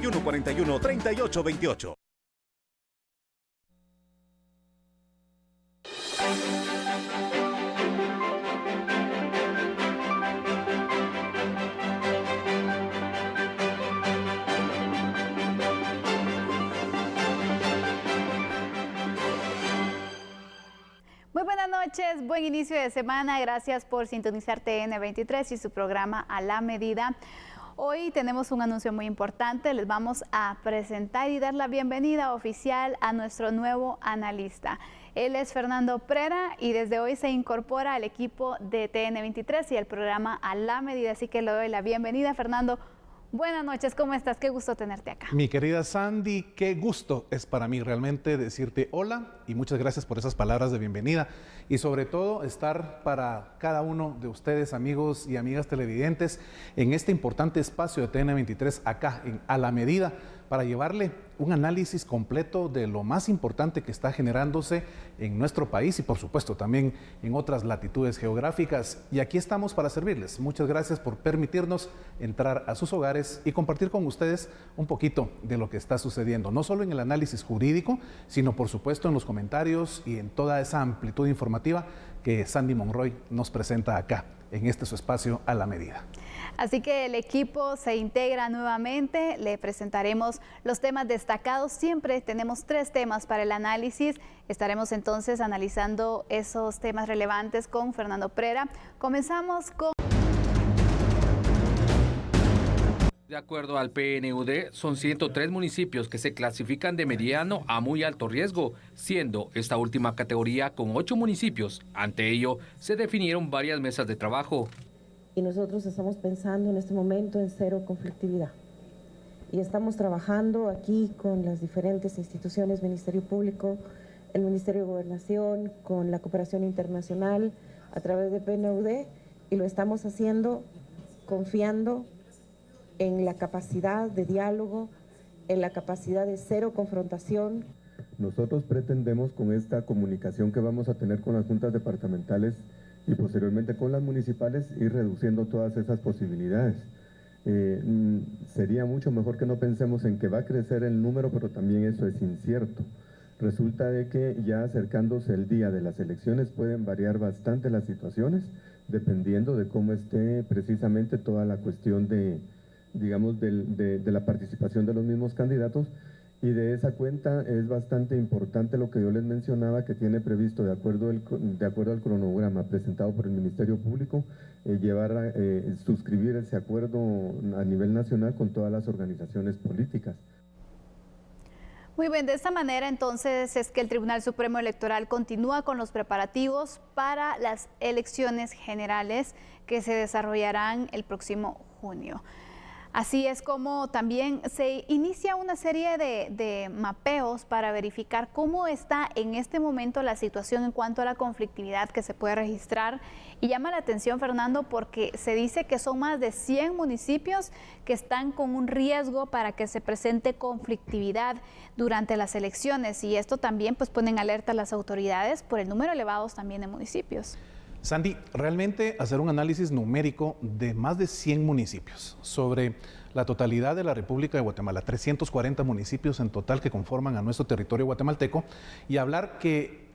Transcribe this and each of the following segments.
8141-3828. Muy buenas noches, buen inicio de semana. Gracias por sintonizar TN23 y su programa A la Medida. Hoy tenemos un anuncio muy importante. Les vamos a presentar y dar la bienvenida oficial a nuestro nuevo analista. Él es Fernando Prera y desde hoy se incorpora al equipo de TN23 y el programa A la Medida. Así que le doy la bienvenida, Fernando. Buenas noches, ¿cómo estás? Qué gusto tenerte acá. Mi querida Sandy, qué gusto es para mí realmente decirte hola y muchas gracias por esas palabras de bienvenida y sobre todo estar para cada uno de ustedes, amigos y amigas televidentes, en este importante espacio de TN23 acá en A la Medida, para llevarle un análisis completo de lo más importante que está generándose en nuestro país y por supuesto también en otras latitudes geográficas. Y aquí estamos para servirles. Muchas gracias por permitirnos entrar a sus hogares y compartir con ustedes un poquito de lo que está sucediendo, no solo en el análisis jurídico, sino por supuesto en los comentarios y en toda esa amplitud informativa que Sandy Monroy nos presenta acá, en este su espacio A la Medida. Así que el equipo se integra nuevamente, le presentaremos los temas destacados. Siempre tenemos 3 temas para el análisis. Estaremos entonces analizando esos temas relevantes con Fernando Prera. Comenzamos con... De acuerdo al PNUD, son 103 municipios que se clasifican de mediano a muy alto riesgo, siendo esta última categoría con 8 municipios. Ante ello, se definieron varias mesas de trabajo. Y nosotros estamos pensando en este momento en cero conflictividad. Y estamos trabajando aquí con las diferentes instituciones, Ministerio Público, el Ministerio de Gobernación, con la cooperación internacional a través de PNUD, y lo estamos haciendo confiando en la capacidad de diálogo, en la capacidad de cero confrontación. Nosotros pretendemos con esta comunicación que vamos a tener con las juntas departamentales y posteriormente con las municipales ir reduciendo todas esas posibilidades. Sería mucho mejor que no pensemos en que va a crecer el número, pero también eso es incierto. Resulta de que ya acercándose el día de las elecciones pueden variar bastante las situaciones, dependiendo de cómo esté precisamente toda la cuestión de, digamos, de la participación de los mismos candidatos. Y de esa cuenta es bastante importante lo que yo les mencionaba, que tiene previsto, de acuerdo al cronograma presentado por el Ministerio Público, suscribir ese acuerdo a nivel nacional con todas las organizaciones políticas. Muy bien, de esta manera entonces es que el Tribunal Supremo Electoral continúa con los preparativos para las elecciones generales que se desarrollarán el próximo junio. Así es como también se inicia una serie de mapeos para verificar cómo está en este momento la situación en cuanto a la conflictividad que se puede registrar. Y llama la atención, Fernando, porque se dice que son más de 100 municipios que están con un riesgo para que se presente conflictividad durante las elecciones. Y esto también pues pone en alerta a las autoridades por el número elevado también de municipios. Sandy, realmente hacer un análisis numérico de más de 100 municipios sobre la totalidad de la República de Guatemala, 340 municipios en total que conforman a nuestro territorio guatemalteco, y hablar que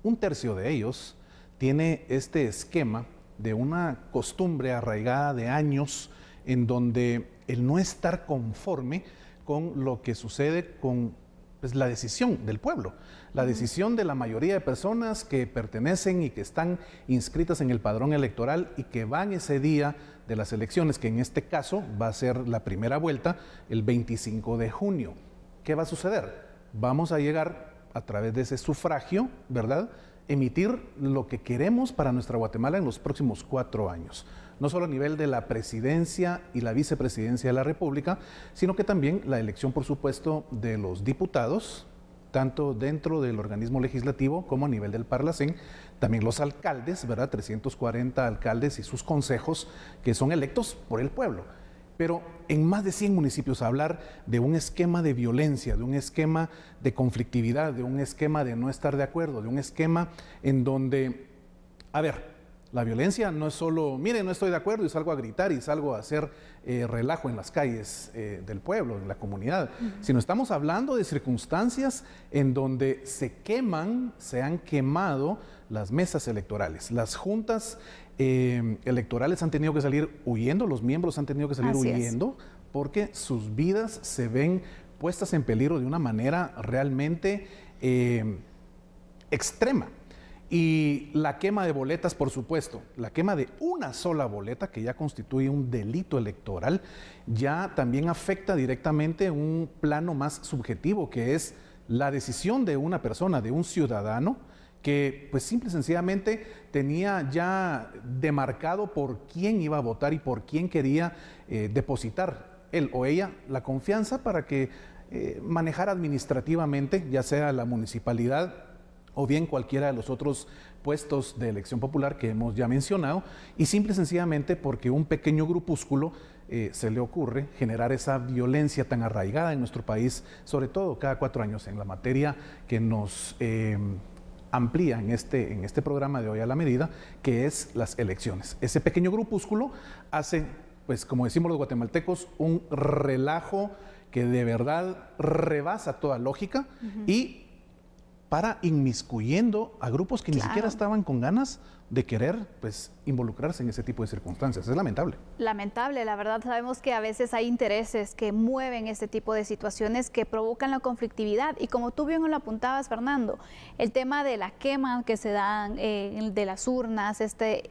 un tercio de ellos tiene este esquema de una costumbre arraigada de años en donde el no estar conforme con lo que sucede con la decisión del pueblo, la decisión de la mayoría de personas que pertenecen y que están inscritas en el padrón electoral y que van ese día de las elecciones, que en este caso va a ser la primera vuelta el 25 de junio. ¿Qué va a suceder? Vamos a llegar a través de ese sufragio, ¿verdad?, emitir lo que queremos para nuestra Guatemala en los próximos 4 años. No solo a nivel de la presidencia y la vicepresidencia de la República, sino que también la elección, por supuesto, de los diputados, tanto dentro del organismo legislativo como a nivel del Parlacén, también los alcaldes, ¿verdad? 340 alcaldes y sus consejos que son electos por el pueblo. Pero en más de 100 municipios hablar de un esquema de violencia, de un esquema de conflictividad, de un esquema de no estar de acuerdo, de un esquema en donde, a ver, La violencia no es solo, miren, no estoy de acuerdo y salgo a gritar y salgo a hacer relajo en las calles del pueblo, en la comunidad, sino estamos hablando de circunstancias en donde se han quemado las mesas electorales. Las juntas electorales han tenido que salir huyendo, los miembros han tenido que salir huyendo porque sus vidas se ven puestas en peligro de una manera realmente extrema. Y la quema de boletas, por supuesto, la quema de una sola boleta, que ya constituye un delito electoral, ya también afecta directamente un plano más subjetivo, que es la decisión de una persona, de un ciudadano, que pues simple y sencillamente tenía ya demarcado por quién iba a votar y por quién quería depositar él o ella la confianza para que manejara administrativamente, ya sea la municipalidad o bien cualquiera de los otros puestos de elección popular que hemos ya mencionado, y simple y sencillamente porque un pequeño grupúsculo se le ocurre generar esa violencia tan arraigada en nuestro país, sobre todo cada 4 años en la materia que nos amplía en este programa de Hoy a la Medida, que es las elecciones. Ese pequeño grupúsculo hace, pues como decimos los guatemaltecos, un relajo que de verdad rebasa toda lógica y para inmiscuyendo a grupos que ni siquiera estaban con ganas de querer pues involucrarse en ese tipo de circunstancias. Es lamentable. Lamentable, la verdad. Sabemos que a veces hay intereses que mueven este tipo de situaciones que provocan la conflictividad, y como tú bien lo apuntabas, Fernando, el tema de la quema que se dan de las urnas, este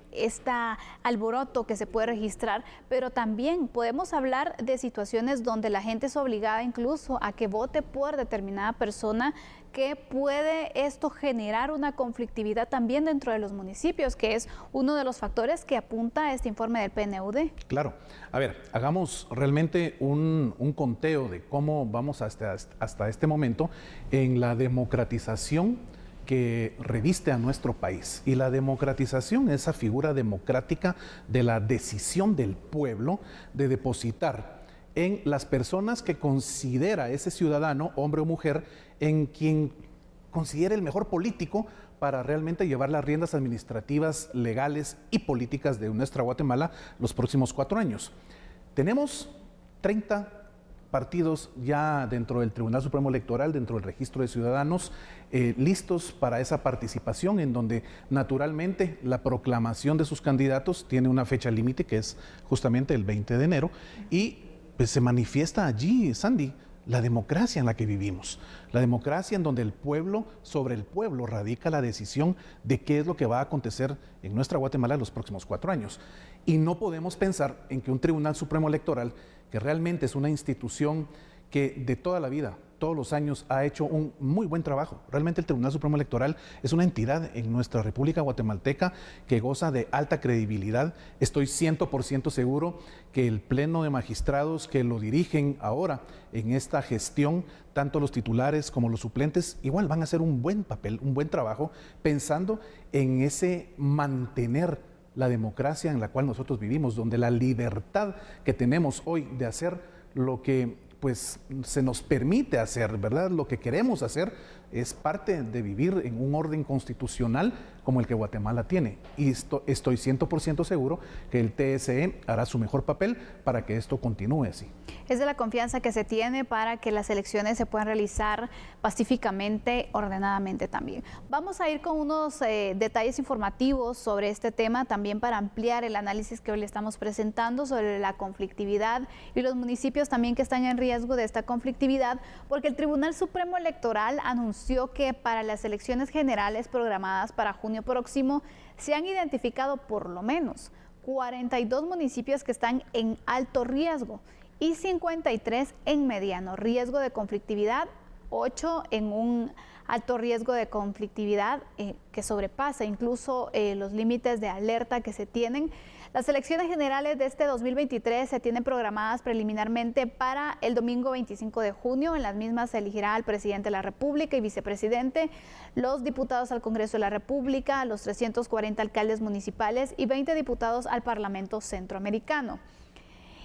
alboroto que se puede registrar, pero también podemos hablar de situaciones donde la gente es obligada incluso a que vote por determinada persona, que puede esto generar una conflictividad también dentro de los municipios, que es uno de los factores que apunta este informe del PNUD. Claro. A ver, hagamos realmente un conteo de cómo vamos hasta este momento en la democratización que reviste a nuestro país. Y la democratización, esa figura democrática de la decisión del pueblo de depositar en las personas que considera ese ciudadano, hombre o mujer, en quien considere el mejor político para realmente llevar las riendas administrativas, legales y políticas de nuestra Guatemala los próximos 4 años. Tenemos 30 partidos ya dentro del Tribunal Supremo Electoral, dentro del registro de ciudadanos, listos para esa participación, en donde naturalmente la proclamación de sus candidatos tiene una fecha límite, que es justamente el 20 de enero, y pues se manifiesta allí, Sandy, la democracia en la que vivimos, la democracia en donde el pueblo, sobre el pueblo radica la decisión de qué es lo que va a acontecer en nuestra Guatemala en los próximos 4 años. Y no podemos pensar en que un Tribunal Supremo Electoral, que realmente es una institución que de toda la vida, todos los años ha hecho un muy buen trabajo. Realmente el Tribunal Supremo Electoral es una entidad en nuestra República Guatemalteca que goza de alta credibilidad. Estoy 100% seguro que el Pleno de Magistrados que lo dirigen ahora en esta gestión, tanto los titulares como los suplentes, igual van a hacer un buen papel, un buen trabajo, pensando en ese mantener la democracia en la cual nosotros vivimos, donde la libertad que tenemos hoy de hacer lo que pues se nos permite hacer, ¿verdad? Lo que queremos hacer es parte de vivir en un orden constitucional como el que Guatemala tiene. Y estoy 100% seguro que el TSE hará su mejor papel para que esto continúe así. Es de la confianza que se tiene para que las elecciones se puedan realizar pacíficamente, ordenadamente también. Vamos a ir con unos detalles informativos sobre este tema, también para ampliar el análisis que hoy le estamos presentando sobre la conflictividad y los municipios también que están en riesgo de esta conflictividad, porque el Tribunal Supremo Electoral anunció que para las elecciones generales programadas para junio próximo se han identificado por lo menos 42 municipios que están en alto riesgo y 53 en mediano riesgo de conflictividad, 8 en un alto riesgo de conflictividad que sobrepasa incluso los límites de alerta que se tienen. Las elecciones generales de este 2023 se tienen programadas preliminarmente para el domingo 25 de junio. En las mismas se elegirá al presidente de la República y vicepresidente, los diputados al Congreso de la República, los 340 alcaldes municipales y 20 diputados al Parlamento Centroamericano.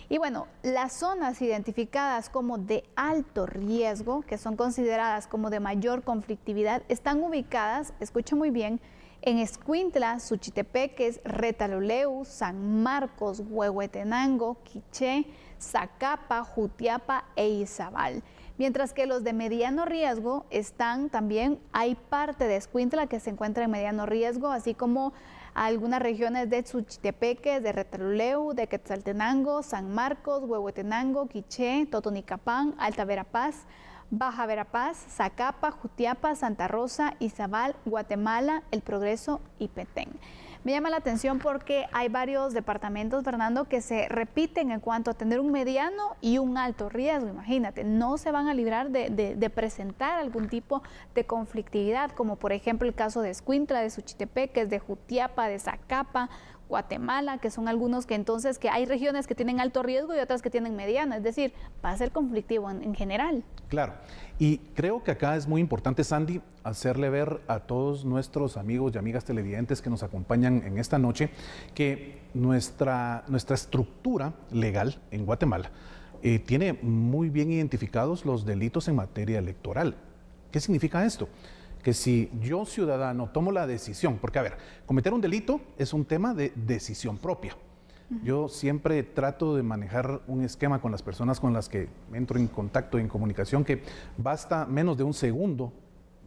Y bueno, las zonas identificadas como de alto riesgo, que son consideradas como de mayor conflictividad, están ubicadas, escuchen muy bien, En Escuintla, Suchitepeques, Retaluleu, San Marcos, Huehuetenango, Quiché, Zacapa, Jutiapa e Izabal. Mientras que los de mediano riesgo están también, hay parte de Escuintla que se encuentra en mediano riesgo, así como algunas regiones de Suchitepeques, de Retaluleu, de Quetzaltenango, San Marcos, Huehuetenango, Quiché, Totonicapán, Alta Verapaz, Baja Verapaz, Zacapa, Jutiapa, Santa Rosa, Izabal, Guatemala, El Progreso y Petén. Me llama la atención porque hay varios departamentos, Fernando, que se repiten en cuanto a tener un mediano y un alto riesgo. Imagínate, no se van a librar de presentar algún tipo de conflictividad, como por ejemplo el caso de Escuintla, de Suchitepeques, de Jutiapa, de Zacapa, Guatemala, que son algunos que entonces que hay regiones que tienen alto riesgo y otras que tienen mediano, es decir, va a ser conflictivo en general. Claro, y creo que acá es muy importante, Sandy, hacerle ver a todos nuestros amigos y amigas televidentes que nos acompañan en esta noche que nuestra estructura legal en Guatemala tiene muy bien identificados los delitos en materia electoral. ¿Qué significa esto? Que si yo, ciudadano, tomo la decisión, porque a ver, cometer un delito es un tema de decisión propia. Yo siempre trato de manejar un esquema con las personas con las que entro en contacto, en comunicación, que basta menos de un segundo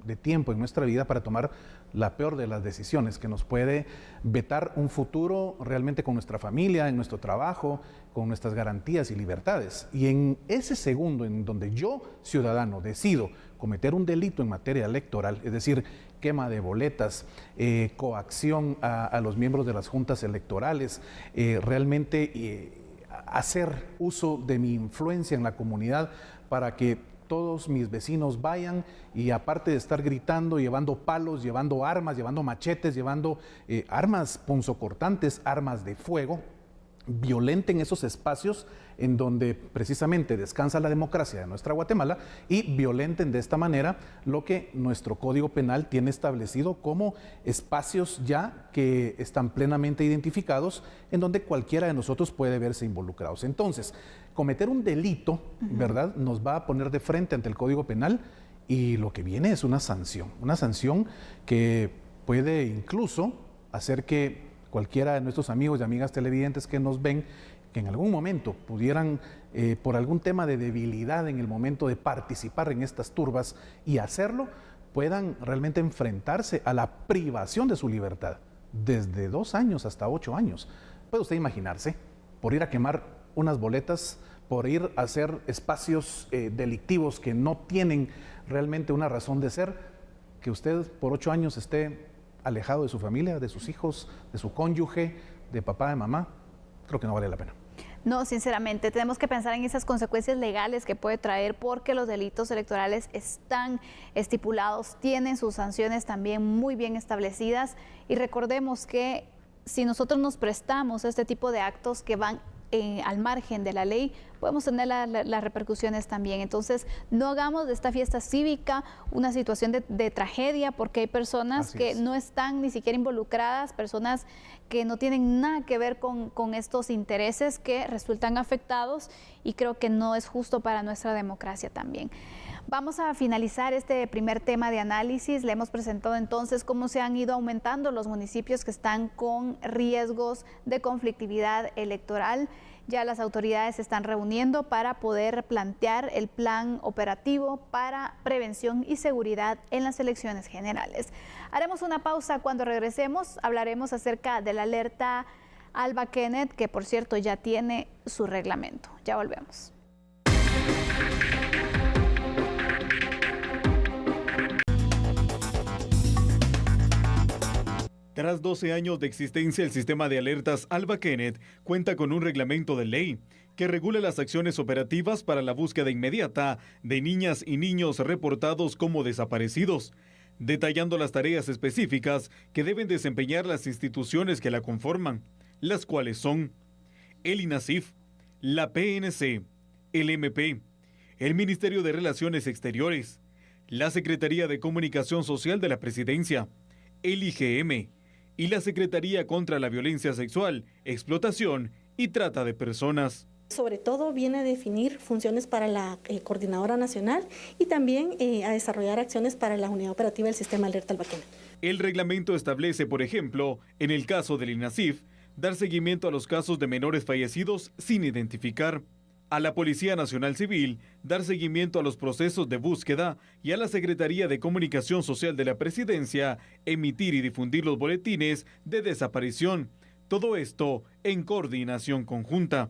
de tiempo en nuestra vida para tomar la peor de las decisiones, que nos puede vetar un futuro realmente con nuestra familia, en nuestro trabajo, con nuestras garantías y libertades. Y en ese segundo en donde yo, ciudadano, decido cometer un delito en materia electoral, es decir, quema de boletas, coacción a los miembros de las juntas electorales, realmente hacer uso de mi influencia en la comunidad para que todos mis vecinos vayan y aparte de estar gritando, llevando palos, llevando armas, llevando machetes, llevando armas punzocortantes, armas de fuego, violenten esos espacios en donde precisamente descansa la democracia de nuestra Guatemala y violenten de esta manera lo que nuestro Código Penal tiene establecido como espacios ya que están plenamente identificados en donde cualquiera de nosotros puede verse involucrados. Entonces, cometer un delito, ¿verdad?, nos va a poner de frente ante el Código Penal y lo que viene es una sanción que puede incluso hacer que cualquiera de nuestros amigos y amigas televidentes que nos ven, que en algún momento pudieran, por algún tema de debilidad en el momento de participar en estas turbas y hacerlo, puedan realmente enfrentarse a la privación de su libertad, desde 2 años hasta 8 años. ¿Puede usted imaginarse? Por ir a quemar unas boletas, por ir a hacer espacios delictivos que no tienen realmente una razón de ser, que usted por 8 años esté alejado de su familia, de sus hijos, de su cónyuge, de papá, de mamá, creo que no vale la pena. No, sinceramente, tenemos que pensar en esas consecuencias legales que puede traer porque los delitos electorales están estipulados, tienen sus sanciones también muy bien establecidas y recordemos que si nosotros nos prestamos a este tipo de actos que van al margen de la ley, podemos tener las repercusiones también. Entonces, no hagamos de esta fiesta cívica una situación de tragedia, porque hay personas que no están ni siquiera involucradas, personas que no tienen nada que ver con estos intereses que resultan afectados y creo que no es justo para nuestra democracia también. Vamos a finalizar este primer tema de análisis. Le hemos presentado entonces cómo se han ido aumentando los municipios que están con riesgos de conflictividad electoral. Ya las autoridades se están reuniendo para poder plantear el plan operativo para prevención y seguridad en las elecciones generales. Haremos una pausa. Cuando regresemos hablaremos acerca de la alerta Alba Kenneth, que por cierto ya tiene su reglamento. Ya volvemos. Tras 12 años de existencia, el sistema de alertas Alba Kenneth cuenta con un reglamento de ley que regula las acciones operativas para la búsqueda inmediata de niñas y niños reportados como desaparecidos, detallando las tareas específicas que deben desempeñar las instituciones que la conforman, las cuales son el INASIF, la PNC, el MP, el Ministerio de Relaciones Exteriores, la Secretaría de Comunicación Social de la Presidencia, el IGM, y la Secretaría contra la Violencia Sexual, Explotación y Trata de Personas. Sobre todo viene a definir funciones para la Coordinadora Nacional y también a desarrollar acciones para la Unidad Operativa del Sistema Alerta Alba Kenneth. El reglamento establece, por ejemplo, en el caso del INASIF, dar seguimiento a los casos de menores fallecidos sin identificar, a la Policía Nacional Civil, dar seguimiento a los procesos de búsqueda y a la Secretaría de Comunicación Social de la Presidencia, emitir y difundir los boletines de desaparición. Todo esto en coordinación conjunta.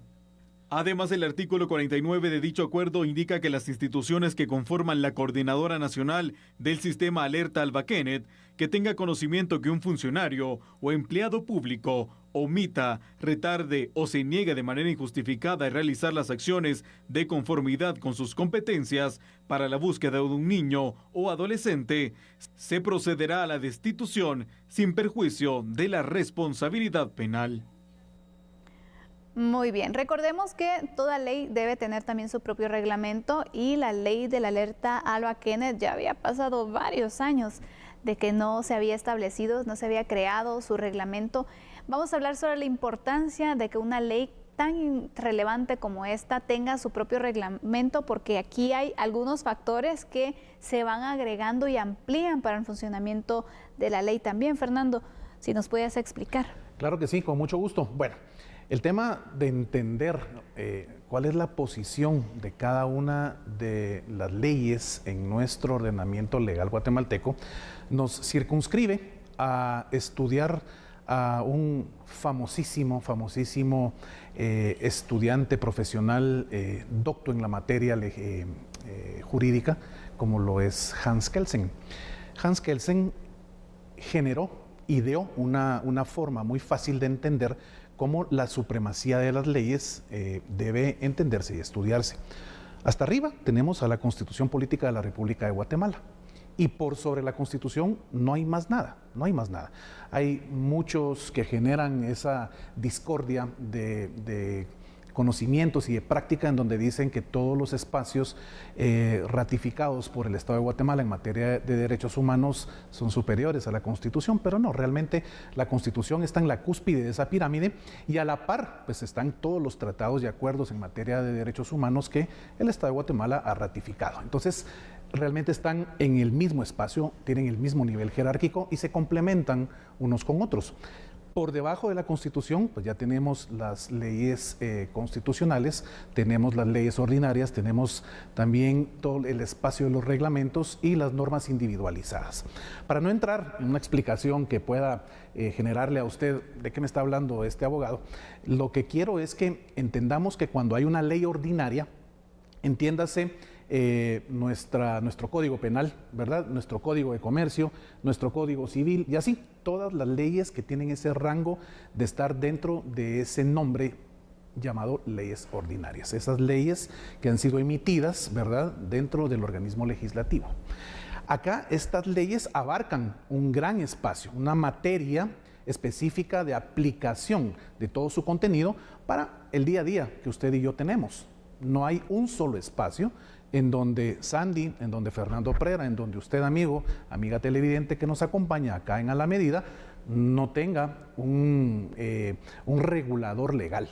Además, el artículo 49 de dicho acuerdo indica que las instituciones que conforman la Coordinadora Nacional del Sistema Alerta Alba Kenneth, que tenga conocimiento que un funcionario o empleado público omita, retarde o se niegue de manera injustificada a realizar las acciones de conformidad con sus competencias para la búsqueda de un niño o adolescente, se procederá a la destitución sin perjuicio de la responsabilidad penal. Muy bien, recordemos que toda ley debe tener también su propio reglamento y la ley de la alerta Alba Kenneth ya había pasado varios años de que no se había establecido, no se había creado su reglamento. Vamos a hablar sobre la importancia de que una ley tan relevante como esta tenga su propio reglamento, porque aquí hay algunos factores que se van agregando y amplían para el funcionamiento de la ley también. Fernando, si nos puedes explicar. Claro que sí, con mucho gusto. Bueno, el tema de entender cuál es la posición de cada una de las leyes en nuestro ordenamiento legal guatemalteco nos circunscribe a estudiar a un famosísimo estudiante profesional, docto en la materia jurídica, como lo es Hans Kelsen. Hans Kelsen ideó una forma muy fácil de entender cómo la supremacía de las leyes debe entenderse y estudiarse. Hasta arriba tenemos a la Constitución Política de la República de Guatemala. Y por sobre la Constitución no hay más nada, no hay más nada. Hay muchos que generan esa discordia de conocimientos y de práctica en donde dicen que todos los espacios ratificados por el Estado de Guatemala en materia de derechos humanos son superiores a la Constitución, pero no, realmente la Constitución está en la cúspide de esa pirámide y a la par pues están todos los tratados y acuerdos en materia de derechos humanos que el Estado de Guatemala ha ratificado. Entonces, realmente están en el mismo espacio, tienen el mismo nivel jerárquico y se complementan unos con otros. Por debajo de la Constitución, pues ya tenemos las leyes constitucionales, tenemos las leyes ordinarias, tenemos también todo el espacio de los reglamentos y las normas individualizadas. Para no entrar en una explicación que pueda generarle a usted de qué me está hablando este abogado, lo que quiero es que entendamos que cuando hay una ley ordinaria, entiéndase nuestro código penal, ¿verdad? Nuestro código de comercio, nuestro código civil y así, todas las leyes que tienen ese rango de estar dentro de ese nombre llamado leyes ordinarias. Esas leyes que han sido emitidas, ¿verdad?, dentro del organismo legislativo. Acá estas leyes abarcan un gran espacio, una materia específica de aplicación de todo su contenido para el día a día que usted y yo tenemos. No hay un solo espacio en donde Sandy, en donde Fernando Prera, en donde usted, amigo, amiga televidente que nos acompaña acá en A la Medida, no tenga un regulador legal.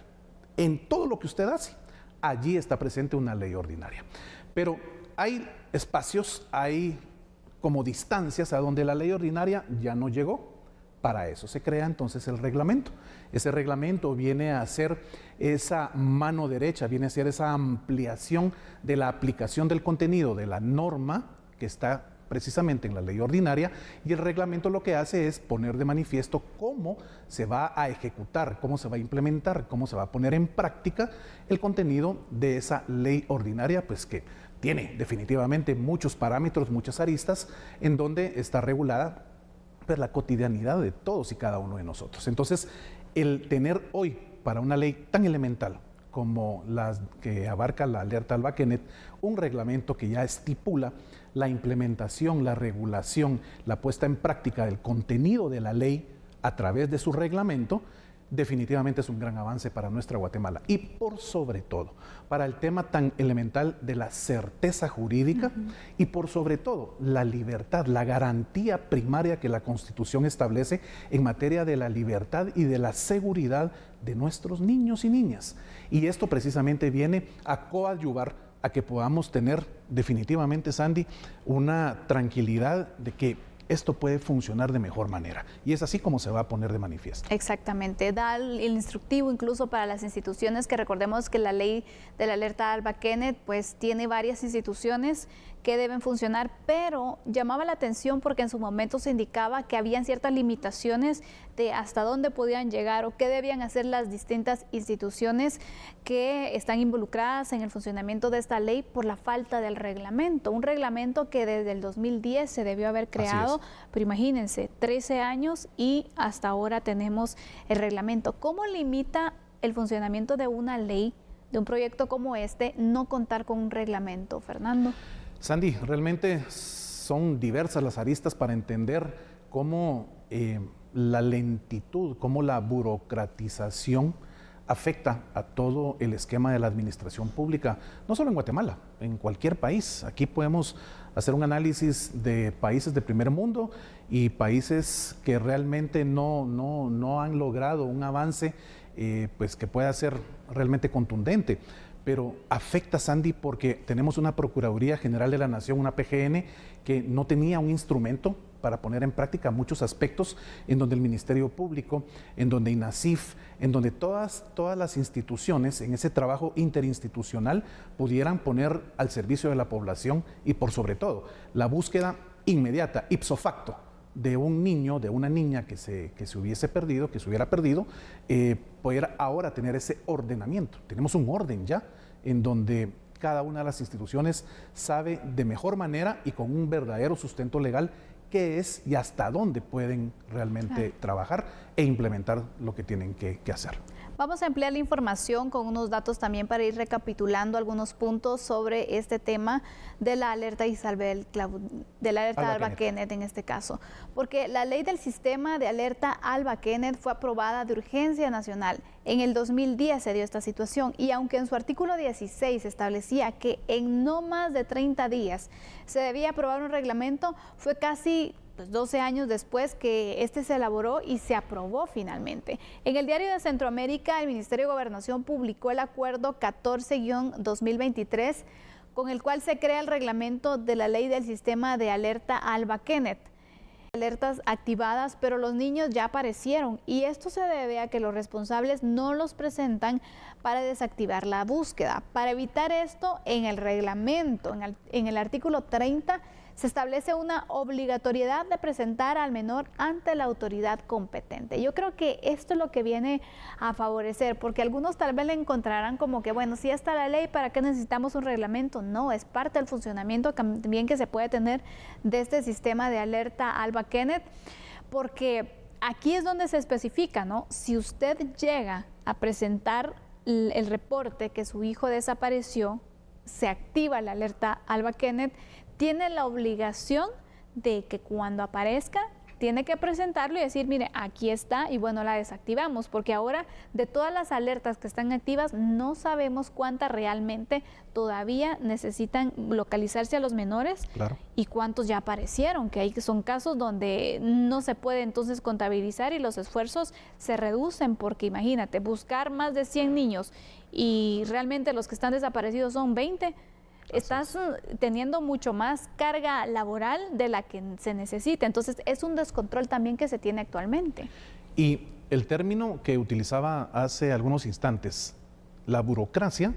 En todo lo que usted hace, allí está presente una ley ordinaria. Pero hay espacios, hay como distancias a donde la ley ordinaria ya no llegó. Para eso se crea entonces el reglamento. Ese reglamento viene a ser esa mano derecha, viene a ser esa ampliación de la aplicación del contenido de la norma que está precisamente en la ley ordinaria, y el reglamento lo que hace es poner de manifiesto cómo se va a ejecutar, cómo se va a implementar, cómo se va a poner en práctica el contenido de esa ley ordinaria, pues que tiene definitivamente muchos parámetros, muchas aristas, en donde está regulada pues la cotidianidad de todos y cada uno de nosotros. Entonces, el tener hoy para una ley tan elemental como la que abarca la alerta Alba Kenneth, un reglamento que ya estipula la implementación, la regulación, la puesta en práctica del contenido de la ley a través de su reglamento, definitivamente es un gran avance para nuestra Guatemala. Y por sobre todo, para el tema tan elemental de la certeza jurídica y por sobre todo, la libertad, la garantía primaria que la Constitución establece en materia de la libertad y de la seguridad de nuestros niños y niñas. Y esto precisamente viene a coadyuvar a que podamos tener definitivamente, Sandy, una tranquilidad de que esto puede funcionar de mejor manera. Y es así como se va a poner de manifiesto. Exactamente, da el instructivo incluso para las instituciones, que recordemos que la ley de la alerta Alba Kenneth pues tiene varias instituciones que deben funcionar, pero llamaba la atención porque en su momento se indicaba que habían ciertas limitaciones de hasta dónde podían llegar o qué debían hacer las distintas instituciones que están involucradas en el funcionamiento de esta ley por la falta del reglamento. Un reglamento que desde el 2010 se debió haber creado, pero imagínense, 13 años y hasta ahora tenemos el reglamento. ¿Cómo limita el funcionamiento de una ley, de un proyecto como este, no contar con un reglamento, Fernando? Sandy, realmente son diversas las aristas para entender cómo la lentitud, cómo la burocratización afecta a todo el esquema de la administración pública, no solo en Guatemala, en cualquier país. Aquí podemos hacer un análisis de países de primer mundo y países que realmente no han logrado un avance pues que pueda ser realmente contundente. Pero afecta, Sandy, porque tenemos una Procuraduría General de la Nación, una PGN, que no tenía un instrumento para poner en práctica muchos aspectos en donde el Ministerio Público, en donde INASIF, en donde todas las instituciones en ese trabajo interinstitucional pudieran poner al servicio de la población y por sobre todo la búsqueda inmediata, ipso facto, de un niño, de una niña que se hubiese perdido, que se hubiera perdido, poder ahora tener ese ordenamiento. Tenemos un orden ya en donde cada una de las instituciones sabe de mejor manera y con un verdadero sustento legal qué es y hasta dónde pueden realmente trabajar e implementar lo que tienen que hacer. Vamos a ampliar la información con unos datos también para ir recapitulando algunos puntos sobre este tema de la alerta Isabel, de la alerta Alba Kenneth en este caso. Porque la ley del sistema de alerta Alba Kenneth fue aprobada de urgencia nacional. En el 2010 se dio esta situación y aunque en su artículo 16 establecía que en no más de 30 días se debía aprobar un reglamento, fue casi 12 años después que este se elaboró y se aprobó finalmente. En el Diario de Centroamérica, el Ministerio de Gobernación publicó el acuerdo 14-2023, con el cual se crea el reglamento de la ley del sistema de alerta Alba Kenneth. Alertas activadas, pero los niños ya aparecieron y esto se debe a que los responsables no los presentan para desactivar la búsqueda. Para evitar esto, en el reglamento, en el artículo 30, se establece una obligatoriedad de presentar al menor ante la autoridad competente. Yo creo que esto es lo que viene a favorecer, porque algunos tal vez le encontrarán como que, bueno, si está la ley, ¿para qué necesitamos un reglamento? No, es parte del funcionamiento también que se puede tener de este sistema de alerta Alba Kenneth, porque aquí es donde se especifica, ¿no? Si usted llega a presentar el reporte que su hijo desapareció, se activa la alerta Alba Kenneth, tiene la obligación de que cuando aparezca tiene que presentarlo y decir, mire, aquí está, y bueno, la desactivamos, porque ahora de todas las alertas que están activas no sabemos cuántas realmente todavía necesitan localizarse a los menores. Claro. Y cuántos ya aparecieron, que son casos donde no se puede entonces contabilizar y los esfuerzos se reducen, porque imagínate, buscar más de 100 niños y realmente los que están desaparecidos son 20, estás teniendo mucho más carga laboral de la que se necesita. Entonces, es un descontrol también que se tiene actualmente. Y el término que utilizaba hace algunos instantes, la burocracia,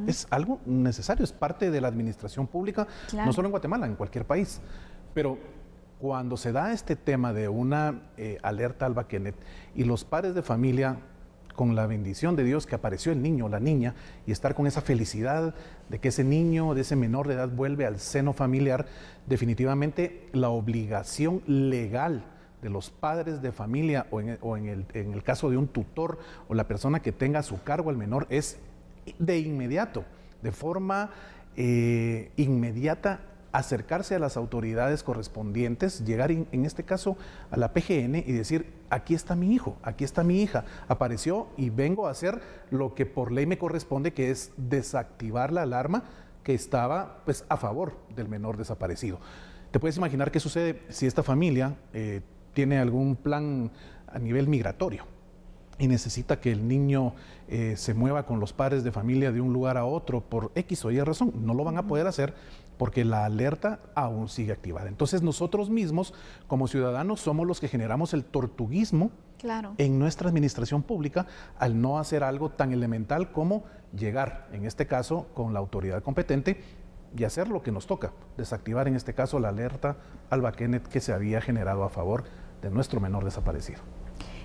es algo necesario, es parte de la administración pública, no solo en Guatemala, en cualquier país. Pero cuando se da este tema de una alerta Alba Kenneth y los padres de familia, con la bendición de Dios que apareció el niño o la niña y estar con esa felicidad de que ese niño, de ese menor de edad vuelve al seno familiar, definitivamente la obligación legal de los padres de familia o en el caso de un tutor o la persona que tenga a su cargo al menor es de inmediato, de forma inmediata, acercarse a las autoridades correspondientes, llegar en este caso a la PGN y decir, aquí está mi hijo, aquí está mi hija, apareció y vengo a hacer lo que por ley me corresponde, que es desactivar la alarma que estaba pues a favor del menor desaparecido. Te puedes imaginar qué sucede si esta familia tiene algún plan a nivel migratorio y necesita que el niño se mueva con los padres de familia de un lugar a otro por X o Y razón. No lo van a poder hacer porque la alerta aún sigue activada. Entonces nosotros mismos, como ciudadanos, somos los que generamos el tortuguismo en nuestra administración pública al no hacer algo tan elemental como llegar, en este caso, con la autoridad competente y hacer lo que nos toca, desactivar en este caso la alerta Alba Kenneth que se había generado a favor de nuestro menor desaparecido.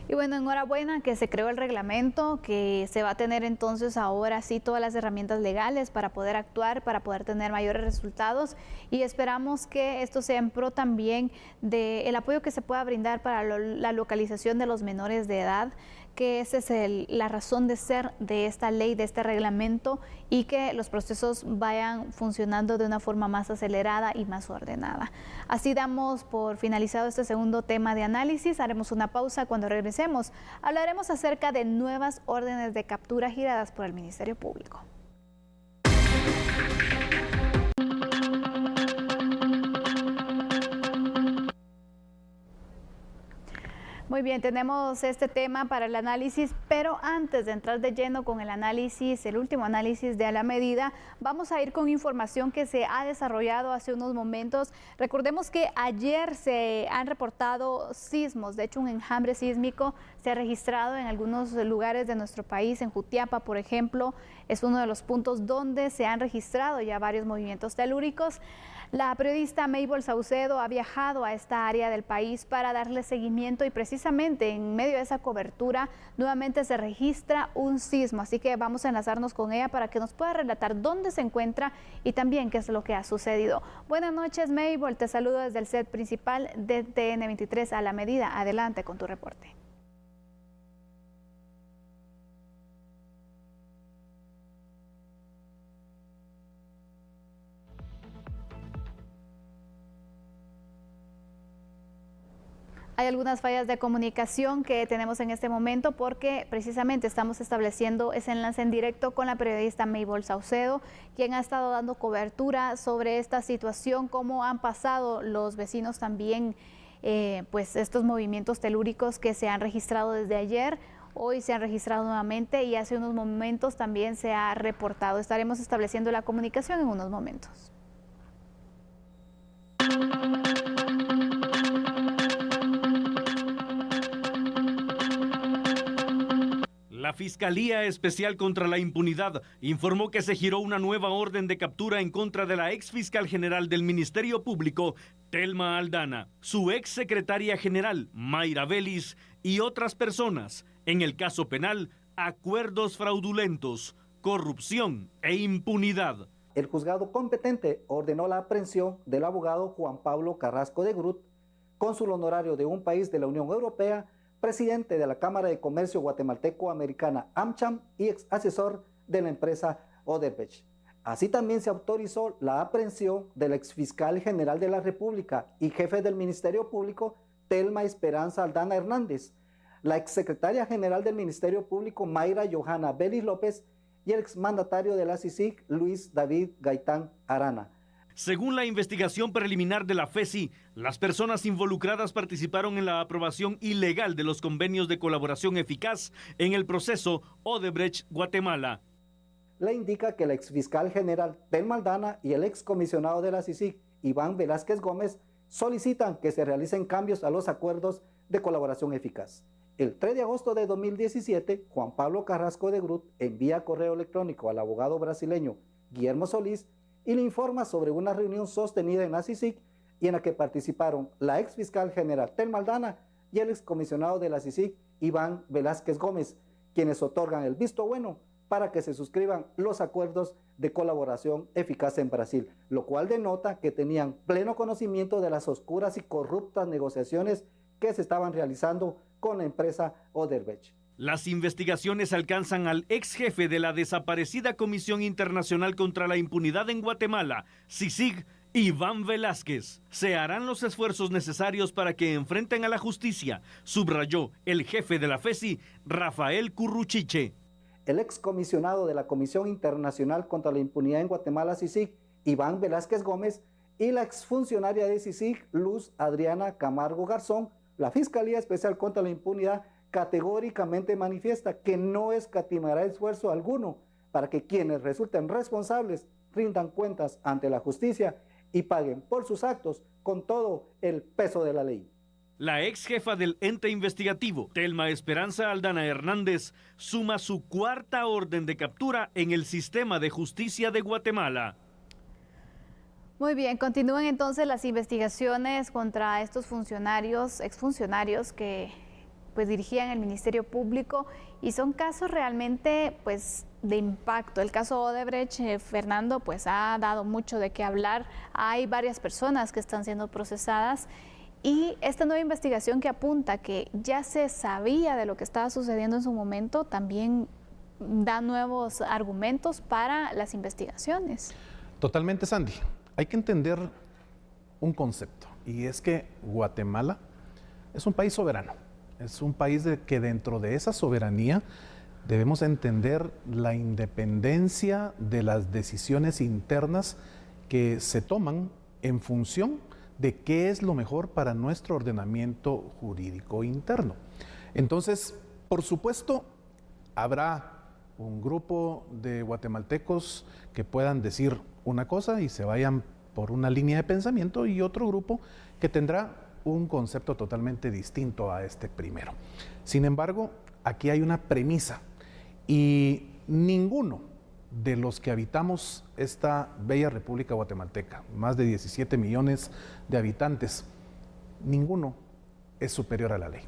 Y bueno, enhorabuena que se creó el reglamento, que se va a tener entonces ahora sí todas las herramientas legales para poder actuar, para poder tener mayores resultados, y esperamos que esto sea en pro también del apoyo que se pueda brindar para la localización de los menores de edad, que esa es la razón de ser de esta ley, de este reglamento, y que los procesos vayan funcionando de una forma más acelerada y más ordenada. Así damos por finalizado este segundo tema de análisis. Haremos una pausa. Cuando regresemos, hablaremos acerca de nuevas órdenes de captura giradas por el Ministerio Público. Muy bien, tenemos este tema para el análisis, pero antes de entrar de lleno con el análisis, el último análisis de A la Medida, vamos a ir con información que se ha desarrollado hace unos momentos. Recordemos que ayer se han reportado sismos, de hecho un enjambre sísmico se ha registrado en algunos lugares de nuestro país, en Jutiapa, por ejemplo, es uno de los puntos donde se han registrado ya varios movimientos telúricos. La periodista Mabel Saucedo ha viajado a esta área del país para darle seguimiento y precisamente en medio de esa cobertura nuevamente se registra un sismo, así que vamos a enlazarnos con ella para que nos pueda relatar dónde se encuentra y también qué es lo que ha sucedido. Buenas noches, Mabel, te saludo desde el set principal de TN23 A la Medida. Adelante con tu reporte. Hay algunas fallas de comunicación que tenemos en este momento porque precisamente estamos estableciendo ese enlace en directo con la periodista Mabel Saucedo, quien ha estado dando cobertura sobre esta situación, cómo han pasado los vecinos también, pues estos movimientos telúricos que se han registrado desde ayer. Hoy se han registrado nuevamente y hace unos momentos también se ha reportado. Estaremos estableciendo la comunicación en unos momentos. La Fiscalía Especial contra la Impunidad informó que se giró una nueva orden de captura en contra de la ex fiscal general del Ministerio Público, Telma Aldana, su ex secretaria general, Mayra Vélez, y otras personas, en el caso penal, acuerdos fraudulentos, corrupción e impunidad. El juzgado competente ordenó la aprehensión del abogado Juan Pablo Carrasco de Groot, cónsul honorario de un país de la Unión Europea, presidente de la Cámara de Comercio Guatemalteco-Americana AmCham y ex asesor de la empresa Odebrecht. Así también se autorizó la aprehensión del exfiscal general de la República y jefe del Ministerio Público, Telma Esperanza Aldana Hernández, la exsecretaria general del Ministerio Público, Mayra Johanna Vélez López, y el exmandatario de la CICIG, Luis David Gaitán Arana. Según la investigación preliminar de la FESI, las personas involucradas participaron en la aprobación ilegal de los convenios de colaboración eficaz en el proceso Odebrecht Guatemala. Le indica que el exfiscal general Telma Aldana y el excomisionado de la CICIG, Iván Velázquez Gómez, solicitan que se realicen cambios a los acuerdos de colaboración eficaz. El 3 de agosto de 2017, Juan Pablo Carrasco de Groot envía correo electrónico al abogado brasileño Guillermo Solís y le informa sobre una reunión sostenida en la CICIG y en la que participaron la ex fiscal general Telma Aldana y el excomisionado de la CICIG, Iván Velázquez Gómez, quienes otorgan el visto bueno para que se suscriban los acuerdos de colaboración eficaz en Brasil, lo cual denota que tenían pleno conocimiento de las oscuras y corruptas negociaciones que se estaban realizando con la empresa Odebrecht. Las investigaciones alcanzan al ex jefe de la desaparecida Comisión Internacional contra la Impunidad en Guatemala, CICIG, Iván Velázquez. Se harán los esfuerzos necesarios para que enfrenten a la justicia, subrayó el jefe de la FESI, Rafael Curruchiche. El excomisionado de la Comisión Internacional contra la Impunidad en Guatemala, CICIG, Iván Velázquez Gómez, y la exfuncionaria de CICIG, Luz Adriana Camargo Garzón, la Fiscalía Especial contra la Impunidad categóricamente manifiesta que no escatimará esfuerzo alguno para que quienes resulten responsables rindan cuentas ante la justicia y paguen por sus actos con todo el peso de la ley. La ex jefa del ente investigativo, Telma Esperanza Aldana Hernández, suma su 4ª orden de captura en el sistema de justicia de Guatemala. Muy bien, continúan entonces las investigaciones contra estos funcionarios, exfuncionarios que pues dirigían el Ministerio Público, y son casos realmente pues de impacto. El caso Odebrecht, Fernando, pues ha dado mucho de qué hablar. Hay varias personas que están siendo procesadas, y esta nueva investigación que apunta que ya se sabía de lo que estaba sucediendo en su momento también da nuevos argumentos para las investigaciones. Totalmente, Sandy. Hay que entender un concepto, y es que Guatemala es un país soberano. Es un país que dentro de esa soberanía debemos entender la independencia de las decisiones internas que se toman en función de qué es lo mejor para nuestro ordenamiento jurídico interno. Entonces, por supuesto, habrá un grupo de guatemaltecos que puedan decir una cosa y se vayan por una línea de pensamiento, y otro grupo que tendrá un concepto totalmente distinto a este primero. Sin embargo, aquí hay una premisa, y ninguno de los que habitamos esta bella República Guatemalteca, más de 17 millones de habitantes, ninguno es superior a la ley.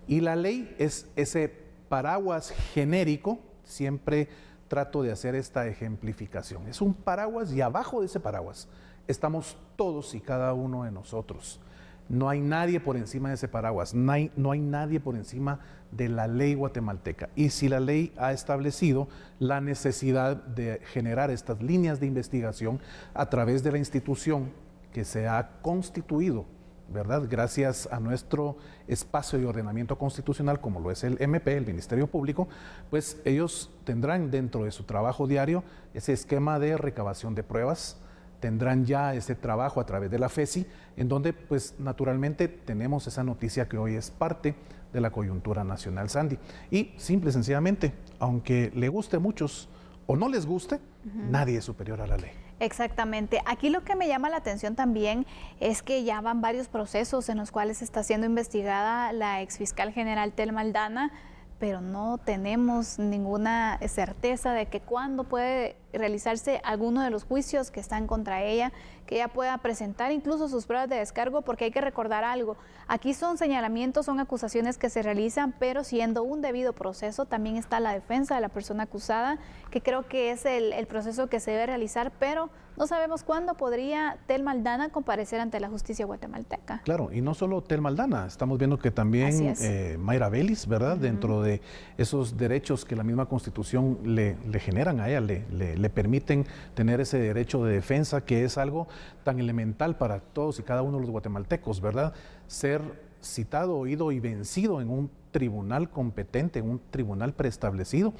Y la ley es ese paraguas genérico, siempre trato de hacer esta ejemplificación. Es un paraguas, y abajo de ese paraguas estamos todos y cada uno de nosotros. No hay nadie por encima de ese paraguas, no hay nadie por encima de la ley guatemalteca. Y si la ley ha establecido la necesidad de generar estas líneas de investigación a través de la institución que se ha constituido, ¿verdad?, gracias a nuestro espacio de ordenamiento constitucional, como lo es el MP, el Ministerio Público, pues ellos tendrán dentro de su trabajo diario ese esquema de recabación de pruebas, tendrán ya ese trabajo a través de la FESI, en donde pues naturalmente tenemos esa noticia que hoy es parte de la coyuntura nacional, Sandy. Y simple y sencillamente, aunque le guste a muchos o no les guste, nadie es superior a la ley. Exactamente. Aquí lo que me llama la atención también es que ya van varios procesos en los cuales está siendo investigada la exfiscal general Telma Aldana, pero no tenemos ninguna certeza de que cuándo puede realizarse alguno de los juicios que están contra ella, que ella pueda presentar incluso sus pruebas de descargo, porque hay que recordar algo. Aquí son señalamientos, son acusaciones que se realizan, pero siendo un debido proceso, también está la defensa de la persona acusada, que creo que es el proceso que se debe realizar, pero no sabemos cuándo podría Telma Aldana comparecer ante la justicia guatemalteca. Claro, y no solo Telma Aldana, estamos viendo que también Mayra Vélez, ¿verdad? Dentro de esos derechos que la misma Constitución le generan a ella, le permiten tener ese derecho de defensa, que es algo tan elemental para todos y cada uno de los guatemaltecos, ¿verdad? Ser citado, oído y vencido en un tribunal competente, en un tribunal preestablecido.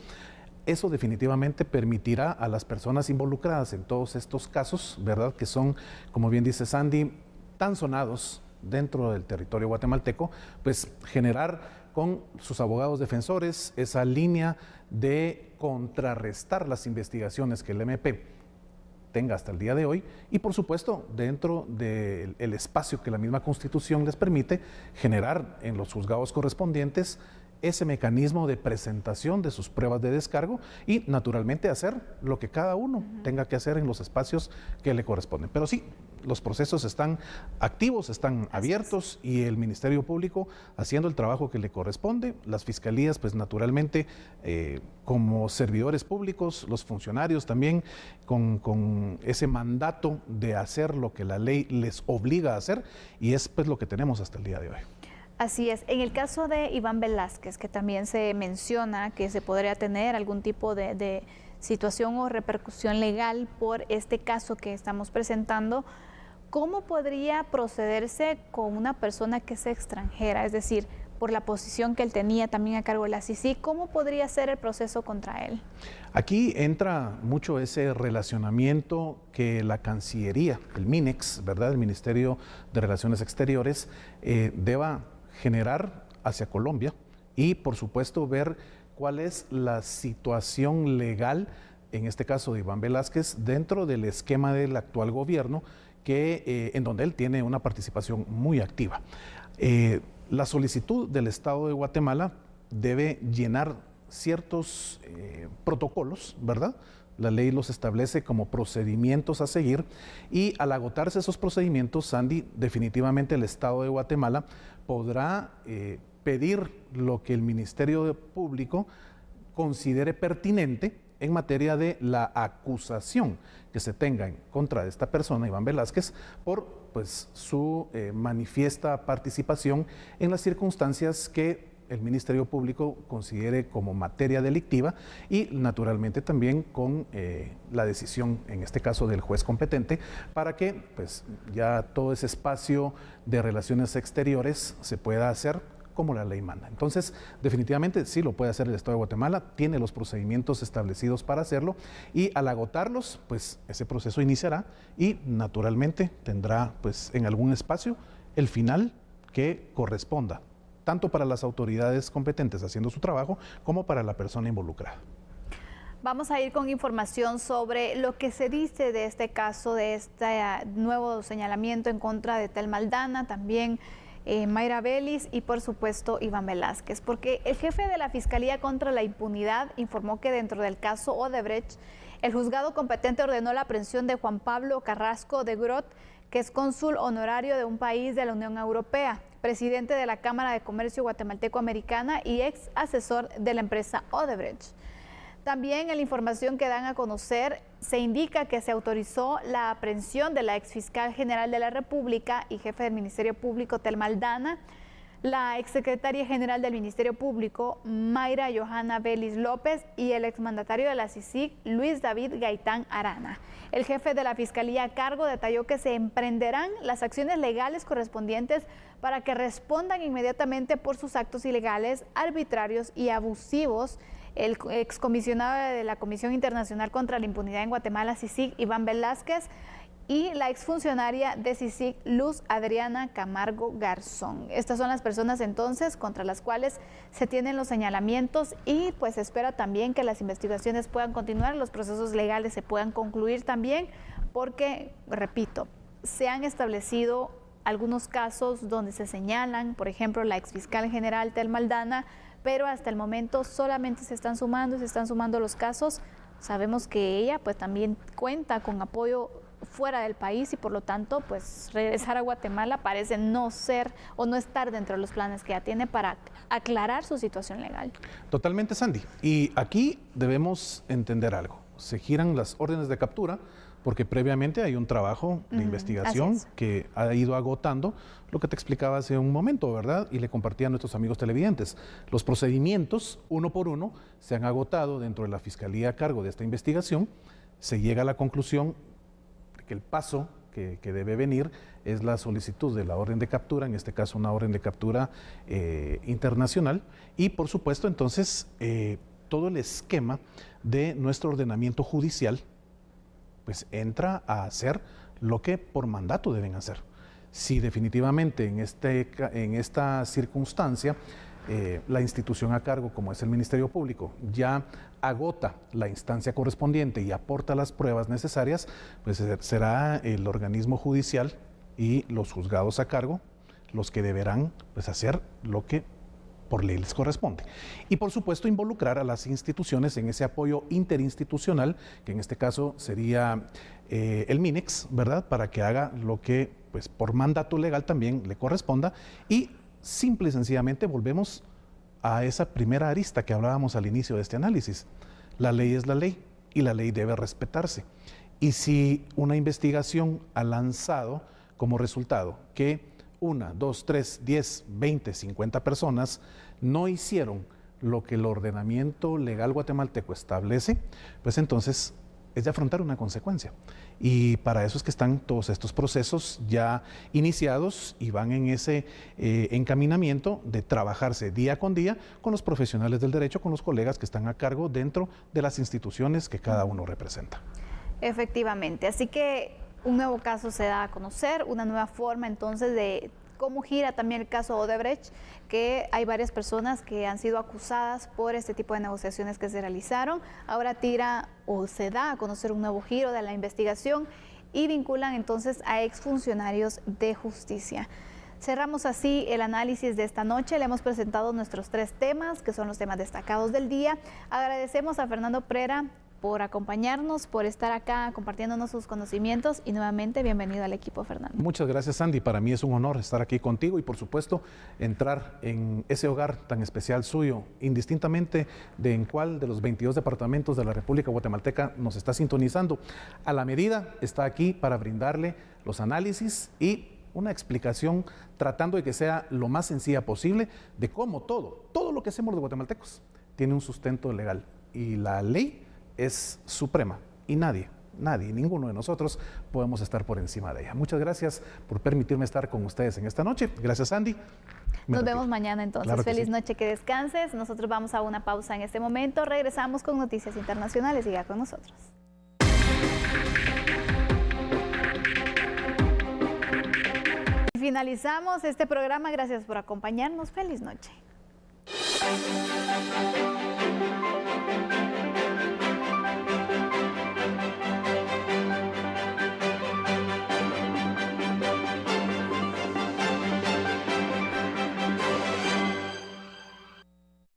Eso definitivamente permitirá a las personas involucradas en todos estos casos, ¿verdad?, que son, como bien dice Sandy, tan sonados dentro del territorio guatemalteco, pues generar con sus abogados defensores esa línea de contrarrestar las investigaciones que el MP tenga hasta el día de hoy, y por supuesto dentro del espacio que la misma Constitución les permite, generar en los juzgados correspondientes ese mecanismo de presentación de sus pruebas de descargo, y naturalmente hacer lo que cada uno tenga que hacer en los espacios que le corresponden. Pero sí, los procesos están activos, están abiertos, y el Ministerio Público haciendo el trabajo que le corresponde, las fiscalías pues naturalmente como servidores públicos, los funcionarios también con ese mandato de hacer lo que la ley les obliga a hacer, y es pues lo que tenemos hasta el día de hoy. Así es. En el caso de Iván Velázquez, que también se menciona que se podría tener algún tipo de situación o repercusión legal por este caso que estamos presentando, ¿cómo podría procederse con una persona que es extranjera? Es decir, por la posición que él tenía también a cargo de la CICIG, ¿cómo podría ser el proceso contra él? Aquí entra mucho ese relacionamiento que la Cancillería, el MINEX, ¿verdad?, el Ministerio de Relaciones Exteriores, deba generar hacia Colombia, y por supuesto ver cuál es la situación legal en este caso de Iván Velázquez, dentro del esquema del actual gobierno, en donde él tiene una participación muy activa. La solicitud del Estado de Guatemala debe llenar ciertos protocolos, ¿verdad? La ley los establece como procedimientos a seguir y al agotarse esos procedimientos, Sandy, definitivamente el Estado de Guatemala podrá pedir lo que el Ministerio Público considere pertinente en materia de la acusación que se tenga en contra de esta persona, Iván Velázquez, por su manifiesta participación en las circunstancias que el Ministerio Público considere como materia delictiva y naturalmente también con la decisión, en este caso del juez competente, para que ya todo ese espacio de relaciones exteriores se pueda hacer como la ley manda. Entonces, definitivamente sí lo puede hacer el Estado de Guatemala, tiene los procedimientos establecidos para hacerlo y al agotarlos, ese proceso iniciará y naturalmente tendrá en algún espacio el final que corresponda, tanto para las autoridades competentes haciendo su trabajo como para la persona involucrada. Vamos a ir con información sobre lo que se dice de este caso, de este nuevo señalamiento en contra de Telma Aldana, también Mayra Bellis y por supuesto Iván Velázquez, porque el jefe de la Fiscalía contra la Impunidad informó que dentro del caso Odebrecht, el juzgado competente ordenó la aprehensión de Juan Pablo Carrasco de Grot, que es cónsul honorario de un país de la Unión Europea, presidente de la Cámara de Comercio Guatemalteco-Americana y ex asesor de la empresa Odebrecht. También en la información que dan a conocer se indica que se autorizó la aprehensión de la exfiscal general de la República y jefe del Ministerio Público Telma Aldana, la exsecretaria general del Ministerio Público Mayra Johanna Bellis López y el exmandatario de la CICIG Luis David Gaitán Arana. El jefe de la Fiscalía a cargo detalló que se emprenderán las acciones legales correspondientes para que respondan inmediatamente por sus actos ilegales, arbitrarios y abusivos. El excomisionado de la Comisión Internacional contra la Impunidad en Guatemala, CICIG, Iván Velázquez, y la exfuncionaria de CICIG, Luz Adriana Camargo Garzón. Estas son las personas entonces contra las cuales se tienen los señalamientos y se espera también que las investigaciones puedan continuar, los procesos legales se puedan concluir también, porque, repito, se han establecido algunos casos donde se señalan, por ejemplo, la exfiscal general Telma Aldana, pero hasta el momento solamente se están sumando los casos. Sabemos que ella también cuenta con apoyo fuera del país y por lo tanto regresar a Guatemala parece no ser o no estar dentro de los planes que ya tiene para aclarar su situación legal. Totalmente, Sandy. Y aquí debemos entender algo. Se giran las órdenes de captura porque previamente hay un trabajo de investigación que ha ido agotando lo que te explicaba hace un momento, ¿verdad? Y le compartía a nuestros amigos televidentes. Los procedimientos, uno por uno, se han agotado dentro de la Fiscalía a cargo de esta investigación. Se llega a la conclusión de que el paso que debe venir es la solicitud de la orden de captura, en este caso una orden de captura internacional, y por supuesto entonces todo el esquema de nuestro ordenamiento judicial entra a hacer lo que por mandato deben hacer. Si definitivamente en esta circunstancia la institución a cargo, como es el Ministerio Público, ya agota la instancia correspondiente y aporta las pruebas necesarias, será el organismo judicial y los juzgados a cargo los que deberán hacer lo que por ley les corresponde. Y por supuesto involucrar a las instituciones en ese apoyo interinstitucional, que en este caso sería el MINEX, ¿verdad? Para que haga lo que por mandato legal también le corresponda. Y simple y sencillamente volvemos a esa primera arista que hablábamos al inicio de este análisis. La ley es la ley y la ley debe respetarse. Y si una investigación ha lanzado como resultado que 1, 2, 3, 10, 20, 50 personas no hicieron lo que el ordenamiento legal guatemalteco establece, entonces es de afrontar una consecuencia. Y para eso es que están todos estos procesos ya iniciados y van en ese encaminamiento de trabajarse día con día con los profesionales del derecho, con los colegas que están a cargo dentro de las instituciones que cada uno representa. Efectivamente, así que un nuevo caso se da a conocer, una nueva forma entonces de cómo gira también el caso Odebrecht, que hay varias personas que han sido acusadas por este tipo de negociaciones que se realizaron. Ahora tira o se da a conocer un nuevo giro de la investigación y vinculan entonces a exfuncionarios de justicia. Cerramos así el análisis de esta noche. Le hemos presentado nuestros 3 temas, que son los temas destacados del día. Agradecemos a Fernando Prera por acompañarnos, por estar acá compartiéndonos sus conocimientos y nuevamente bienvenido al equipo, Fernando. Muchas gracias, Sandy. Para mí es un honor estar aquí contigo y por supuesto entrar en ese hogar tan especial suyo, indistintamente de en cuál de los 22 departamentos de la República Guatemalteca nos está sintonizando. A la medida está aquí para brindarle los análisis y una explicación tratando de que sea lo más sencilla posible de cómo todo lo que hacemos los guatemaltecos tiene un sustento legal y la ley es suprema y nadie, ninguno de nosotros podemos estar por encima de ella. Muchas gracias por permitirme estar con ustedes en esta noche. Gracias, Andy. Nos vemos mañana entonces. Claro que Feliz sí. noche, que descanses. Nosotros vamos a una pausa en este momento. Regresamos con noticias internacionales. Siga con nosotros. Finalizamos este programa. Gracias por acompañarnos. Feliz noche.